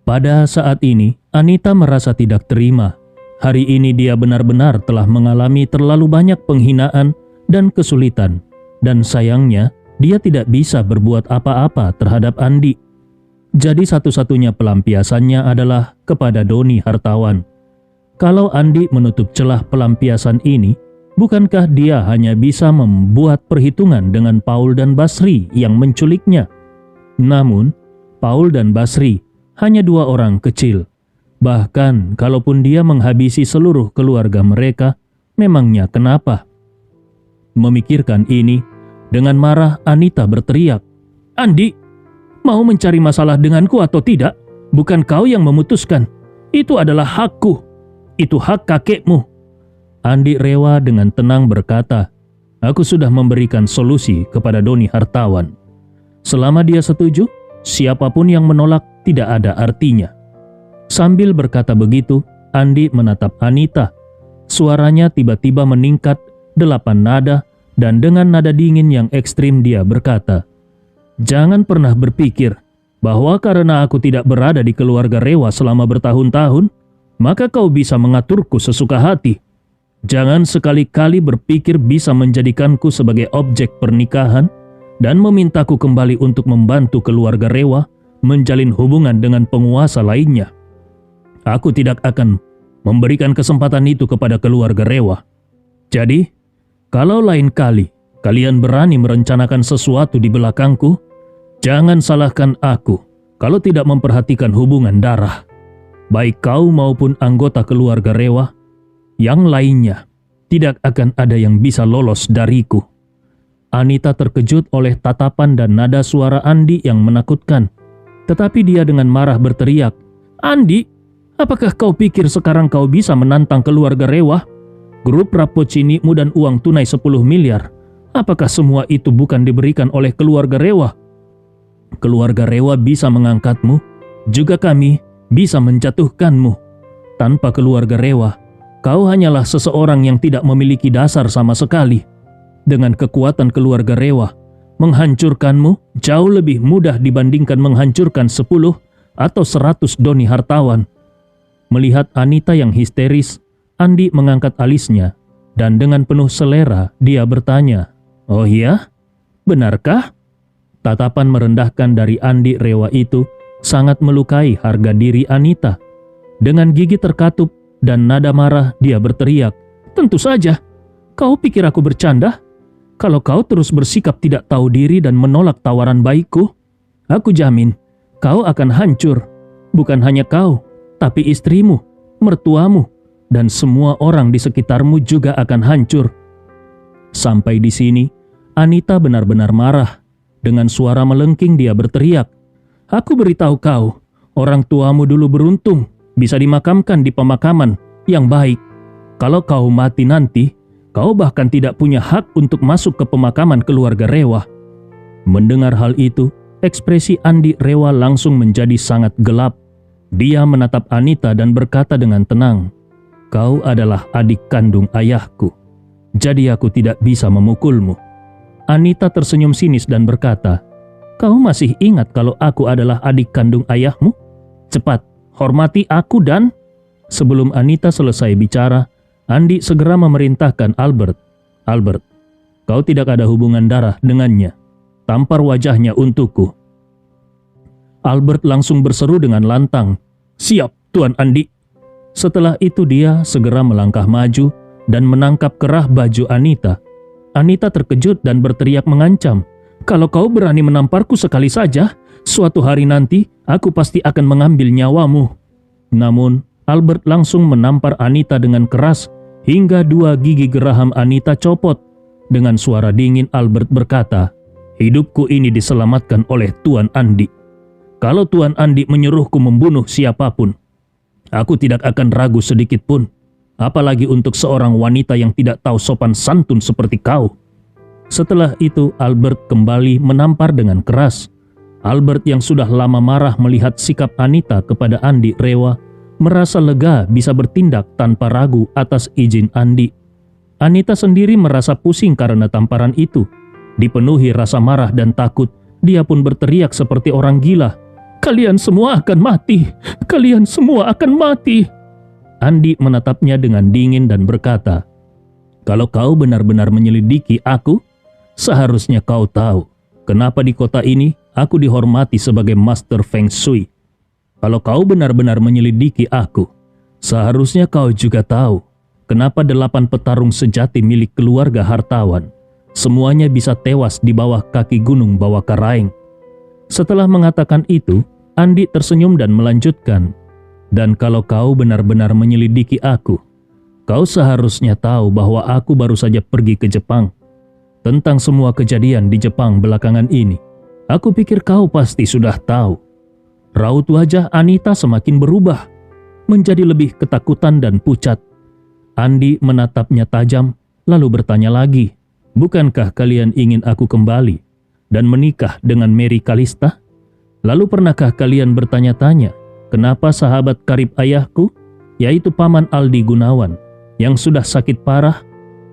Pada saat ini, Anita merasa tidak terima. Hari ini dia benar-benar telah mengalami terlalu banyak penghinaan dan kesulitan. Dan sayangnya, dia tidak bisa berbuat apa-apa terhadap Andi. Jadi satu-satunya pelampiasannya adalah kepada Doni Hartawan. Kalau Andi menutup celah pelampiasan ini, bukankah dia hanya bisa membuat perhitungan dengan Paul dan Basri yang menculiknya? Namun, Paul dan Basri hanya dua orang kecil. Bahkan kalaupun dia menghabisi seluruh keluarga mereka, memangnya kenapa? Memikirkan ini, dengan marah Anita berteriak, "Andi, mau mencari masalah denganku atau tidak? Bukan kau yang memutuskan. Itu adalah hakku. Itu hak kakekmu." Andi Rewa dengan tenang berkata, "Aku sudah memberikan solusi kepada Doni Hartawan. Selama dia setuju, siapapun yang menolak tidak ada artinya." Sambil berkata begitu, Andi menatap Anita. Suaranya tiba-tiba meningkat 8 nada dan dengan nada dingin yang ekstrim dia berkata, "Jangan pernah berpikir bahwa karena aku tidak berada di keluarga Rewa selama bertahun-tahun, maka kau bisa mengaturku sesuka hati. Jangan sekali-kali berpikir bisa menjadikanku sebagai objek pernikahan dan memintaku kembali untuk membantu keluarga Rewa menjalin hubungan dengan penguasa lainnya. Aku tidak akan memberikan kesempatan itu kepada keluarga Rewa. Jadi, kalau lain kali kalian berani merencanakan sesuatu di belakangku, jangan salahkan aku kalau tidak memperhatikan hubungan darah. Baik kau maupun anggota keluarga Rewa, yang lainnya tidak akan ada yang bisa lolos dariku." Anita terkejut oleh tatapan dan nada suara Andi yang menakutkan. Tetapi dia dengan marah berteriak, "Andi, apakah kau pikir sekarang kau bisa menantang keluarga Rewa? Grup Rapocinimu dan uang tunai 10 miliar. Apakah semua itu bukan diberikan oleh keluarga Rewa? Keluarga Rewa bisa mengangkatmu, juga kami bisa menjatuhkanmu. Tanpa keluarga Rewa, kau hanyalah seseorang yang tidak memiliki dasar sama sekali. Dengan kekuatan keluarga Rewa, menghancurkanmu jauh lebih mudah dibandingkan menghancurkan 10 atau 100 Doni Hartawan." Melihat Anita yang histeris, Andi mengangkat alisnya dan dengan penuh selera dia bertanya, "Oh iya? Benarkah?" Tatapan merendahkan dari Andi Rewa itu sangat melukai harga diri Anita. Dengan gigi terkatup dan nada marah dia berteriak, "Tentu saja. Kau pikir aku bercanda? Kalau kau terus bersikap tidak tahu diri dan menolak tawaran baikku, aku jamin kau akan hancur. Bukan hanya kau, tapi istrimu, mertuamu, dan semua orang di sekitarmu juga akan hancur." Sampai di sini, Anita benar-benar marah. Dengan suara melengking dia berteriak, "Aku beritahu kau, orang tuamu dulu beruntung bisa dimakamkan di pemakaman yang baik. Kalau kau mati nanti, kau bahkan tidak punya hak untuk masuk ke pemakaman keluarga Rewa." Mendengar hal itu, ekspresi Andi Rewa langsung menjadi sangat gelap. Dia menatap Anita dan berkata dengan tenang, "Kau adalah adik kandung ayahku, jadi aku tidak bisa memukulmu." Anita tersenyum sinis dan berkata, "Kau masih ingat kalau aku adalah adik kandung ayahmu? Cepat, hormati aku dan..." Sebelum Anita selesai bicara, Andi segera memerintahkan Albert, "Albert, kau tidak ada hubungan darah dengannya. Tampar wajahnya untukku." Albert langsung berseru dengan lantang, "Siap, Tuan Andi." Setelah itu dia segera melangkah maju dan menangkap kerah baju Anita. Anita terkejut dan berteriak mengancam, "Kalau kau berani menamparku sekali saja, suatu hari nanti aku pasti akan mengambil nyawamu." Namun, Albert langsung menampar Anita dengan keras hingga 2 gigi geraham Anita copot. Dengan suara dingin Albert berkata, "Hidupku ini diselamatkan oleh Tuan Andi. Kalau Tuan Andi menyuruhku membunuh siapapun, aku tidak akan ragu sedikit pun. Apalagi untuk seorang wanita yang tidak tahu sopan santun seperti kau." Setelah itu Albert kembali menampar dengan keras. Albert yang sudah lama marah melihat sikap Anita kepada Andi Rewa merasa lega bisa bertindak tanpa ragu atas izin Andi. Anita sendiri merasa pusing karena tamparan itu. Dipenuhi rasa marah dan takut, dia pun berteriak seperti orang gila, Kalian semua akan mati. Kalian semua akan mati. Andi menatapnya dengan dingin dan berkata, "Kalau kau benar-benar menyelidiki aku, seharusnya kau tahu kenapa di kota ini aku dihormati sebagai Master Feng Shui. Kalau kau benar-benar menyelidiki aku, seharusnya kau juga tahu kenapa 8 petarung sejati milik keluarga hartawan semuanya bisa tewas di bawah kaki gunung Bawakaraeng." Setelah mengatakan itu, Andi tersenyum dan melanjutkan, "Dan kalau kau benar-benar menyelidiki aku, kau seharusnya tahu bahwa aku baru saja pergi ke Jepang. Tentang semua kejadian di Jepang belakangan ini, aku pikir kau pasti sudah tahu." Raut wajah Anita semakin berubah, menjadi lebih ketakutan dan pucat. Andi menatapnya tajam, lalu bertanya lagi, "Bukankah kalian ingin aku kembali dan menikah dengan Mary Kalista? Lalu pernahkah kalian bertanya-tanya, kenapa sahabat karib ayahku, yaitu Paman Aldi Gunawan, yang sudah sakit parah,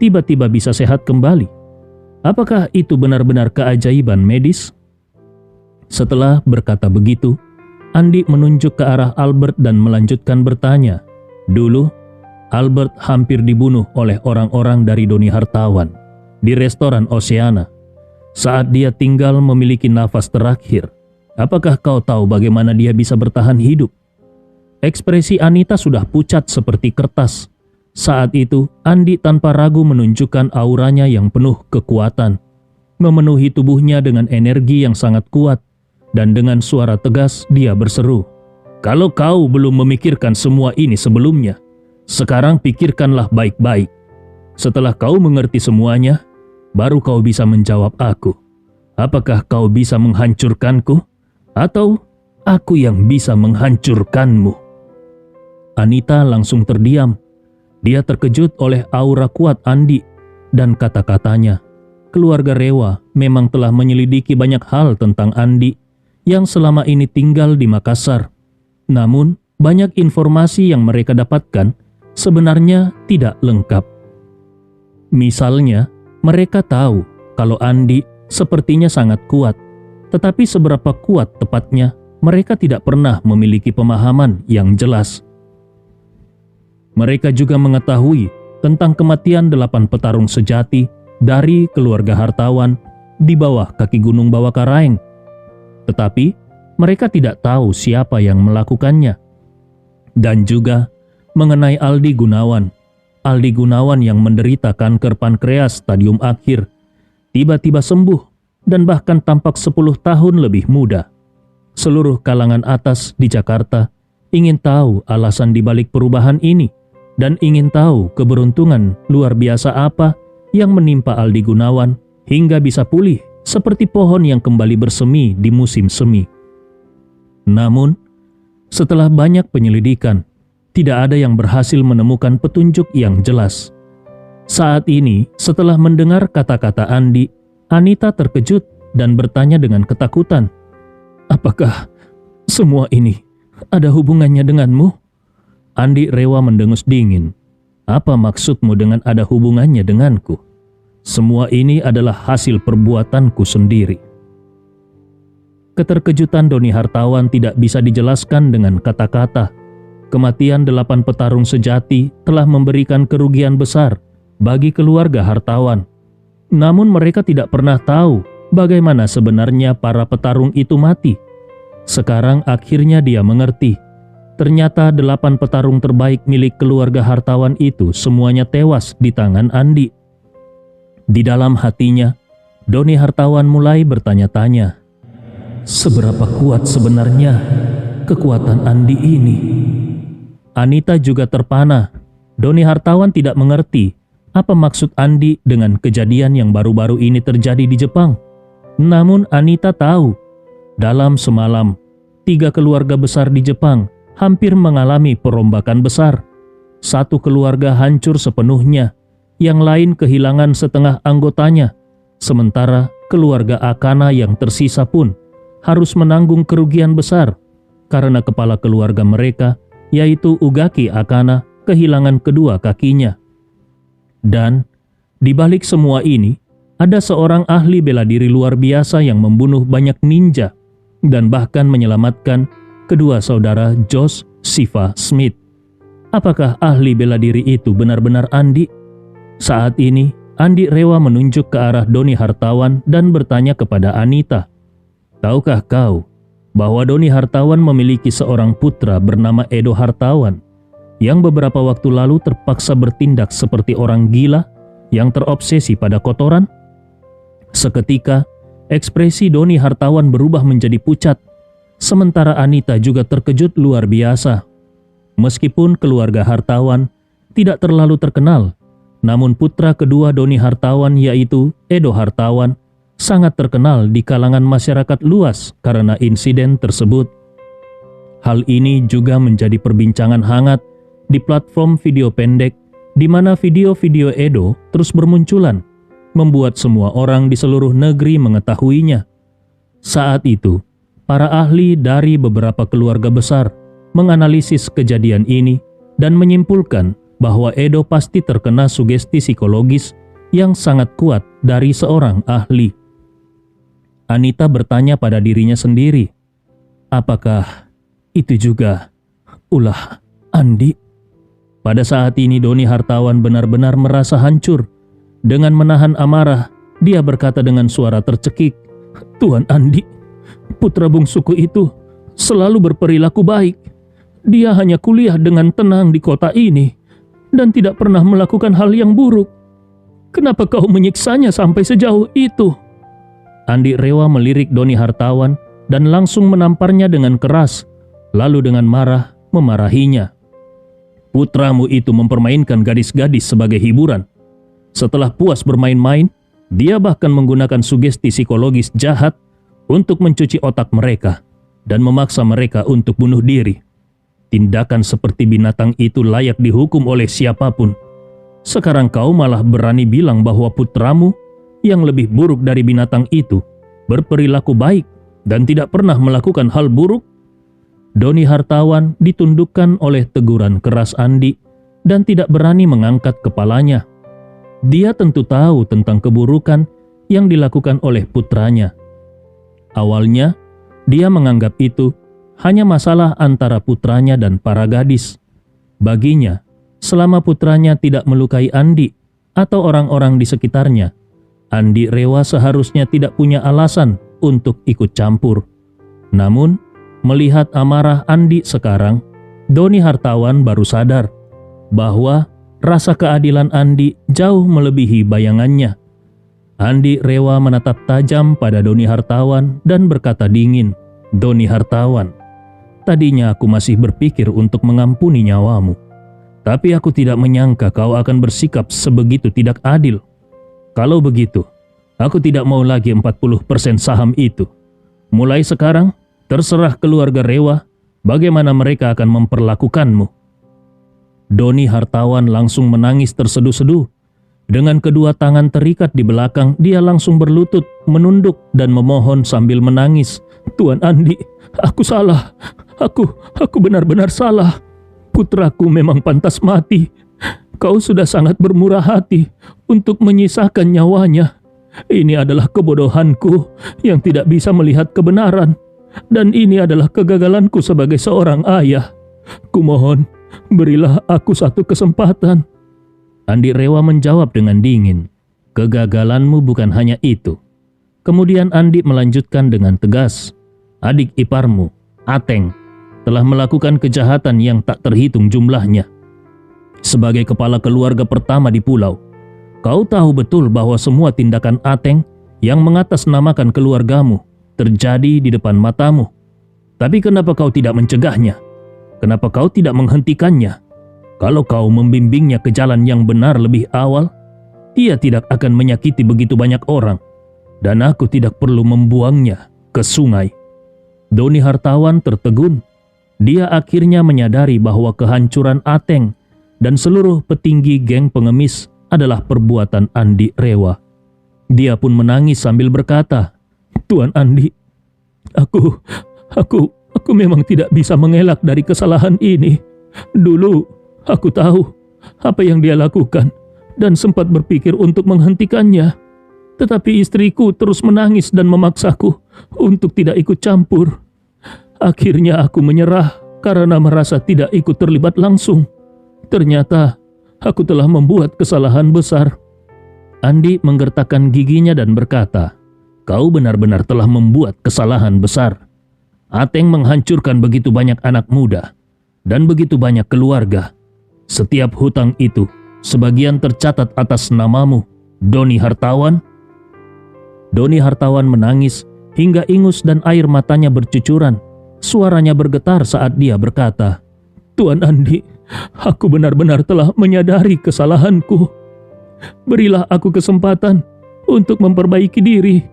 tiba-tiba bisa sehat kembali? Apakah itu benar-benar keajaiban medis?" Setelah berkata begitu, Andi menunjuk ke arah Albert dan melanjutkan bertanya, "Dulu, Albert hampir dibunuh oleh orang-orang dari Doni Hartawan di restoran Oceana. Saat dia tinggal memiliki nafas terakhir, apakah kau tahu bagaimana dia bisa bertahan hidup?" Ekspresi Anita sudah pucat seperti kertas. Saat itu, Andi tanpa ragu menunjukkan auranya yang penuh kekuatan, memenuhi tubuhnya dengan energi yang sangat kuat, dan dengan suara tegas dia berseru, "Kalau kau belum memikirkan semua ini sebelumnya, sekarang pikirkanlah baik-baik. Setelah kau mengerti semuanya, baru kau bisa menjawab aku. Apakah kau bisa menghancurkanku, atau aku yang bisa menghancurkanmu?" Anita langsung terdiam. Dia terkejut oleh aura kuat Andi dan kata-katanya. Keluarga Rewa memang telah menyelidiki banyak hal tentang Andi yang selama ini tinggal di Makassar. Namun, banyak informasi yang mereka dapatkan sebenarnya tidak lengkap. Misalnya, mereka tahu kalau Andi sepertinya sangat kuat, tetapi seberapa kuat tepatnya, mereka tidak pernah memiliki pemahaman yang jelas. Mereka juga mengetahui tentang kematian 8 petarung sejati dari keluarga hartawan di bawah kaki gunung Bawakaraeng. Tetapi mereka tidak tahu siapa yang melakukannya. Dan juga mengenai Aldi Gunawan. Aldi Gunawan yang menderita kanker pankreas stadium akhir, tiba-tiba sembuh dan bahkan tampak 10 tahun lebih muda. Seluruh kalangan atas di Jakarta ingin tahu alasan dibalik perubahan ini dan ingin tahu keberuntungan luar biasa apa yang menimpa Aldi Gunawan hingga bisa pulih seperti pohon yang kembali bersemi di musim semi. Namun, setelah banyak penyelidikan, tidak ada yang berhasil menemukan petunjuk yang jelas. Saat ini, setelah mendengar kata-kata Andi, Anita terkejut dan bertanya dengan ketakutan, "Apakah semua ini ada hubungannya denganmu?" Andi Rewa mendengus dingin. "Apa maksudmu dengan ada hubungannya denganku? Semua ini adalah hasil perbuatanku sendiri." Keterkejutan Doni Hartawan tidak bisa dijelaskan dengan kata-kata. Kematian 8 petarung sejati telah memberikan kerugian besar bagi keluarga hartawan. Namun mereka tidak pernah tahu bagaimana sebenarnya para petarung itu mati. Sekarang akhirnya dia mengerti. Ternyata 8 petarung terbaik milik keluarga hartawan itu semuanya tewas di tangan Andi. Di dalam hatinya, Doni Hartawan mulai bertanya-tanya, seberapa kuat sebenarnya kekuatan Andi ini? Anita juga terpana. Doni Hartawan tidak mengerti apa maksud Andi dengan kejadian yang baru-baru ini terjadi di Jepang. Namun Anita tahu, dalam semalam, 3 keluarga besar di Jepang hampir mengalami perombakan besar. Satu keluarga hancur sepenuhnya, yang lain kehilangan setengah anggotanya, sementara keluarga Akana yang tersisa pun harus menanggung kerugian besar karena kepala keluarga mereka, yaitu Ugaki Akana, kehilangan kedua kakinya. Dan di balik semua ini, ada seorang ahli bela diri luar biasa yang membunuh banyak ninja, dan bahkan menyelamatkan kedua saudara Josh Siva Smith. Apakah ahli bela diri itu benar-benar Andi? Saat ini, Andi rela menunjuk ke arah Doni Hartawan dan bertanya kepada Anita, "Tahukah kau bahwa Doni Hartawan memiliki seorang putra bernama Edo Hartawan yang beberapa waktu lalu terpaksa bertindak seperti orang gila yang terobsesi pada kotoran?" Seketika, ekspresi Doni Hartawan berubah menjadi pucat, sementara Anita juga terkejut luar biasa. Meskipun keluarga Hartawan tidak terlalu terkenal, namun putra kedua Doni Hartawan yaitu Edo Hartawan sangat terkenal di kalangan masyarakat luas karena insiden tersebut. Hal ini juga menjadi perbincangan hangat di platform video pendek di mana video-video Edo terus bermunculan, membuat semua orang di seluruh negeri mengetahuinya. Saat itu, para ahli dari beberapa keluarga besar menganalisis kejadian ini dan menyimpulkan bahwa Edo pasti terkena sugesti psikologis yang sangat kuat dari seorang ahli. Anita bertanya pada dirinya sendiri, apakah itu juga ulah Andi? Pada saat ini Doni Hartawan benar-benar merasa hancur. Dengan menahan amarah, dia berkata dengan suara tercekik, "Tuan Andi, putra bungsuku itu selalu berperilaku baik. Dia hanya kuliah dengan tenang di kota ini dan tidak pernah melakukan hal yang buruk. Kenapa kau menyiksanya sampai sejauh itu?" Andi rela melirik Doni Hartawan dan langsung menamparnya dengan keras, lalu dengan marah memarahinya. "Putramu itu mempermainkan gadis-gadis sebagai hiburan. Setelah puas bermain-main, dia bahkan menggunakan sugesti psikologis jahat untuk mencuci otak mereka dan memaksa mereka untuk bunuh diri. Tindakan seperti binatang itu layak dihukum oleh siapapun. Sekarang kau malah berani bilang bahwa putramu yang lebih buruk dari binatang itu berperilaku baik dan tidak pernah melakukan hal buruk?" Doni Hartawan ditundukkan oleh teguran keras Andi dan tidak berani mengangkat kepalanya. Dia tentu tahu tentang keburukan yang dilakukan oleh putranya. Awalnya, dia menganggap itu hanya masalah antara putranya dan para gadis. Baginya, selama putranya tidak melukai Andi atau orang-orang di sekitarnya, Andi Rewa seharusnya tidak punya alasan untuk ikut campur. Namun, melihat amarah Andi sekarang, Doni Hartawan baru sadar bahwa rasa keadilan Andi jauh melebihi bayangannya. Andi rela menatap tajam pada Doni Hartawan dan berkata dingin, "Doni Hartawan, tadinya aku masih berpikir untuk mengampuni nyawamu. Tapi aku tidak menyangka kau akan bersikap sebegitu tidak adil. Kalau begitu, aku tidak mau lagi 40% saham itu. Mulai sekarang, terserah keluarga Rewa bagaimana mereka akan memperlakukanmu." Doni Hartawan langsung menangis terseduh-seduh. Dengan kedua tangan terikat di belakang, dia langsung berlutut, menunduk dan memohon sambil menangis, "Tuan Andi, aku salah. Aku benar-benar salah. Putraku memang pantas mati. Kau sudah sangat bermurah hati untuk menyisakan nyawanya. Ini adalah kebodohanku yang tidak bisa melihat kebenaran. Dan ini adalah kegagalanku sebagai seorang ayah. Kumohon, berilah aku satu kesempatan." Andi Rewa menjawab dengan dingin, "Kegagalanmu bukan hanya itu." Kemudian Andi melanjutkan dengan tegas, "Adik iparmu, Ateng, telah melakukan kejahatan yang tak terhitung jumlahnya. Sebagai kepala keluarga pertama di pulau, kau tahu betul bahwa semua tindakan Ateng yang mengatasnamakan keluargamu terjadi di depan matamu. Tapi kenapa kau tidak mencegahnya? Kenapa kau tidak menghentikannya? Kalau kau membimbingnya ke jalan yang benar lebih awal, dia tidak akan menyakiti begitu banyak orang, dan aku tidak perlu membuangnya ke sungai." Doni Hartawan tertegun. Dia akhirnya menyadari bahwa kehancuran Ateng dan seluruh petinggi geng pengemis adalah perbuatan Andi Rewa. Dia pun menangis sambil berkata, "Tuan Andi, aku memang tidak bisa mengelak dari kesalahan ini. Dulu aku tahu apa yang dia lakukan dan sempat berpikir untuk menghentikannya. Tetapi istriku terus menangis dan memaksaku untuk tidak ikut campur. Akhirnya aku menyerah karena merasa tidak ikut terlibat langsung. Ternyata aku telah membuat kesalahan besar. Andi menggertakkan giginya dan berkata, "Kau benar-benar telah membuat kesalahan besar. Ateng menghancurkan begitu banyak anak muda dan begitu banyak keluarga. Setiap hutang itu sebagian tercatat atas namamu, Doni Hartawan." Doni Hartawan menangis hingga ingus dan air matanya bercucuran. Suaranya bergetar saat dia berkata, "Tuan Andi, aku benar-benar telah menyadari kesalahanku. Berilah aku kesempatan untuk memperbaiki diri.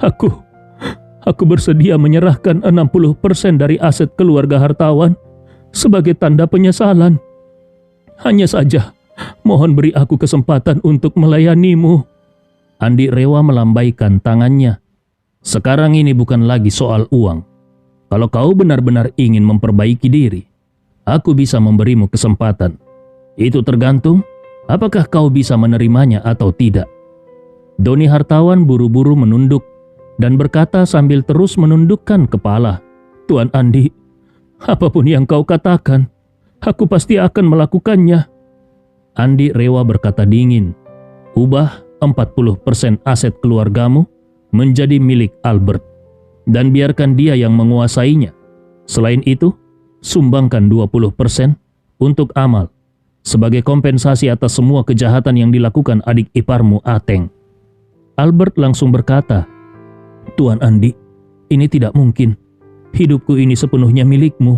Aku bersedia menyerahkan 60% dari aset keluarga Hartawan sebagai tanda penyesalan. Hanya saja, mohon beri aku kesempatan untuk melayanimu." Andi Rewa melambaikan tangannya. "Sekarang ini bukan lagi soal uang. Kalau kau benar-benar ingin memperbaiki diri, aku bisa memberimu kesempatan. Itu tergantung apakah kau bisa menerimanya atau tidak." Doni Hartawan buru-buru menunduk dan berkata sambil terus menundukkan kepala, "Tuan Andi, apapun yang kau katakan, aku pasti akan melakukannya." Andi Rewa berkata dingin, "Ubah 40% aset keluargamu menjadi milik Albert dan biarkan dia yang menguasainya. Selain itu, sumbangkan 20% untuk Amal sebagai kompensasi atas semua kejahatan yang dilakukan adik iparmu Ateng." Albert langsung berkata, "Tuan Andi, ini tidak mungkin. Hidupku ini sepenuhnya milikmu.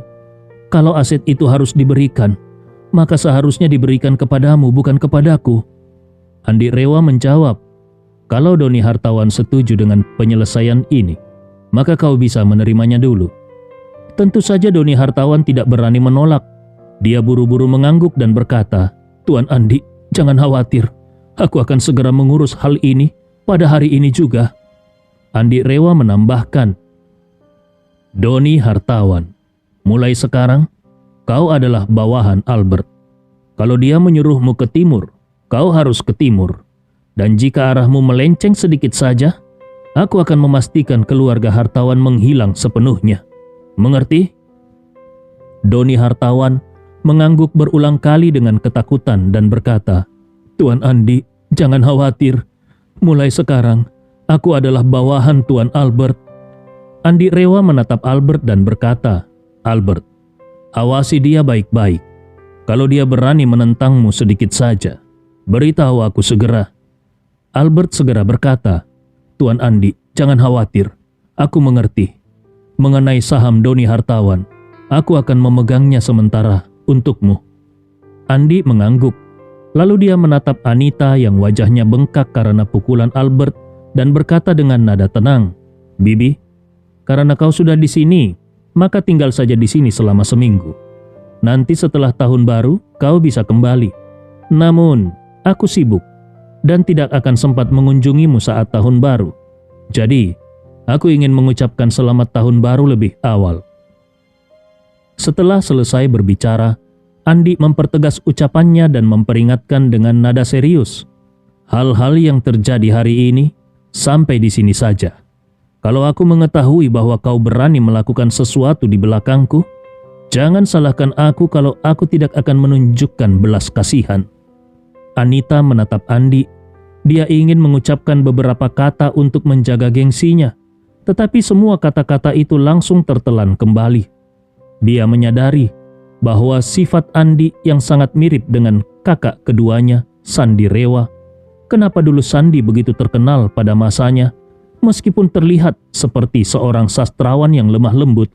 Kalau aset itu harus diberikan, maka seharusnya diberikan kepadamu, bukan kepadaku." Andi Rewa menjawab, "Kalau Doni Hartawan setuju dengan penyelesaian ini, maka kau bisa menerimanya dulu." Tentu saja Doni Hartawan tidak berani menolak. Dia buru-buru mengangguk dan berkata, "Tuan Andi, jangan khawatir. Aku akan segera mengurus hal ini pada hari ini juga." Andi Rewa menambahkan, "Doni Hartawan, mulai sekarang kau adalah bawahan Albert. Kalau dia menyuruhmu ke timur, kau harus ke timur. Dan jika arahmu melenceng sedikit saja, aku akan memastikan keluarga Hartawan menghilang sepenuhnya. Mengerti?" Doni Hartawan mengangguk berulang kali dengan ketakutan dan berkata, "Tuan Andi, jangan khawatir. Mulai sekarang, aku adalah bawahan Tuan Albert." Andi Rewa menatap Albert dan berkata, "Albert, awasi dia baik-baik. Kalau dia berani menentangmu sedikit saja, beritahu aku segera." Albert segera berkata, "Tuan Andi, jangan khawatir. Aku mengerti. Mengenai saham Doni Hartawan, aku akan memegangnya sementara untukmu." Andi mengangguk. Lalu dia menatap Anita yang wajahnya bengkak karena pukulan Albert dan berkata dengan nada tenang, "Bibi, karena kau sudah di sini, maka tinggal saja di sini selama seminggu. Nanti setelah tahun baru, kau bisa kembali. Namun, aku sibuk dan tidak akan sempat mengunjungimu saat tahun baru. Jadi, aku ingin mengucapkan selamat tahun baru lebih awal." Setelah selesai berbicara, Andi mempertegas ucapannya dan memperingatkan dengan nada serius, "Hal-hal yang terjadi hari ini sampai di sini saja. Kalau aku mengetahui bahwa kau berani melakukan sesuatu di belakangku, jangan salahkan aku kalau aku tidak akan menunjukkan belas kasihan." Anita menatap Andi. Dia ingin mengucapkan beberapa kata untuk menjaga gengsinya, tetapi semua kata-kata itu langsung tertelan kembali. Dia menyadari bahwa sifat Andi yang sangat mirip dengan kakak keduanya, Sandi Rewa. Kenapa dulu Sandi begitu terkenal pada masanya, meskipun terlihat seperti seorang sastrawan yang lemah lembut.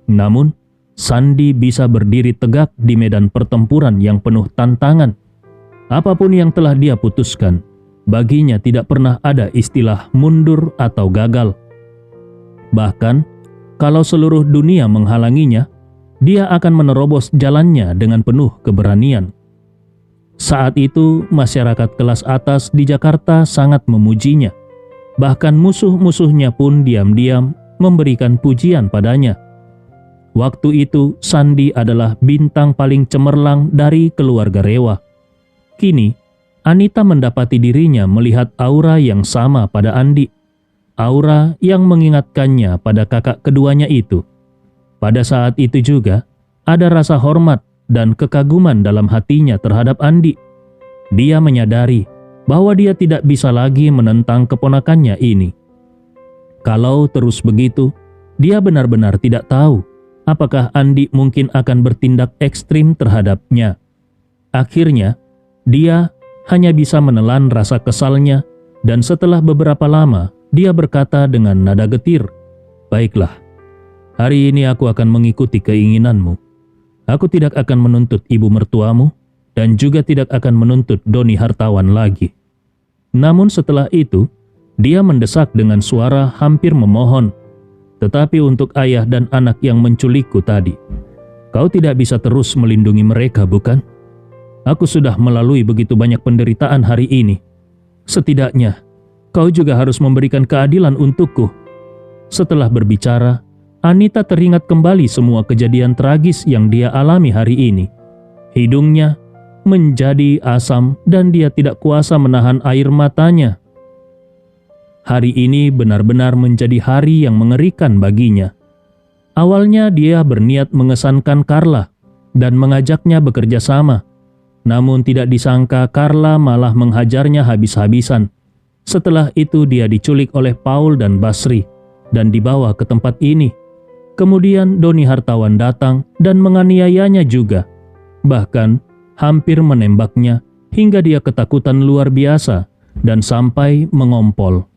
Namun, Sandi bisa berdiri tegak di medan pertempuran yang penuh tantangan. Apapun yang telah dia putuskan, baginya tidak pernah ada istilah mundur atau gagal. Bahkan, kalau seluruh dunia menghalanginya, dia akan menerobos jalannya dengan penuh keberanian. Saat itu, masyarakat kelas atas di Jakarta sangat memujinya. Bahkan musuh-musuhnya pun diam-diam memberikan pujian padanya. Waktu itu, Sandi adalah bintang paling cemerlang dari keluarga Rewa. Kini, Anita mendapati dirinya melihat aura yang sama pada Andi. aura yang mengingatkannya pada kakak keduanya itu. Pada saat itu juga, ada rasa hormat dan kekaguman dalam hatinya terhadap Andi. Dia menyadari bahwa dia tidak bisa lagi menentang keponakannya ini. Kalau terus begitu, dia benar-benar tidak tahu apakah Andi mungkin akan bertindak ekstrim terhadapnya. Akhirnya, dia hanya bisa menelan rasa kesalnya dan setelah beberapa lama, dia berkata dengan nada getir, "Baiklah, hari ini aku akan mengikuti keinginanmu. Aku tidak akan menuntut ibu mertuamu dan juga tidak akan menuntut Doni hartawan lagi." Namun setelah itu, dia mendesak dengan suara hampir memohon, "Tetapi untuk ayah dan anak yang menculikku tadi, kau tidak bisa terus melindungi mereka, bukan? Aku sudah melalui begitu banyak penderitaan hari ini. Setidaknya, kau juga harus memberikan keadilan untukku." Setelah berbicara, Anita teringat kembali semua kejadian tragis yang dia alami hari ini. Hidungnya menjadi asam dan dia tidak kuasa menahan air matanya. Hari ini benar-benar menjadi hari yang mengerikan baginya. Awalnya dia berniat mengesankan Carla dan mengajaknya bekerja sama. Namun tidak disangka Carla malah menghajarnya habis-habisan. Setelah itu dia diculik oleh Paul dan Basri dan dibawa ke tempat ini. Kemudian Doni hartawan datang dan menganiayanya juga. Bahkan hampir menembaknya hingga dia ketakutan luar biasa dan sampai mengompol.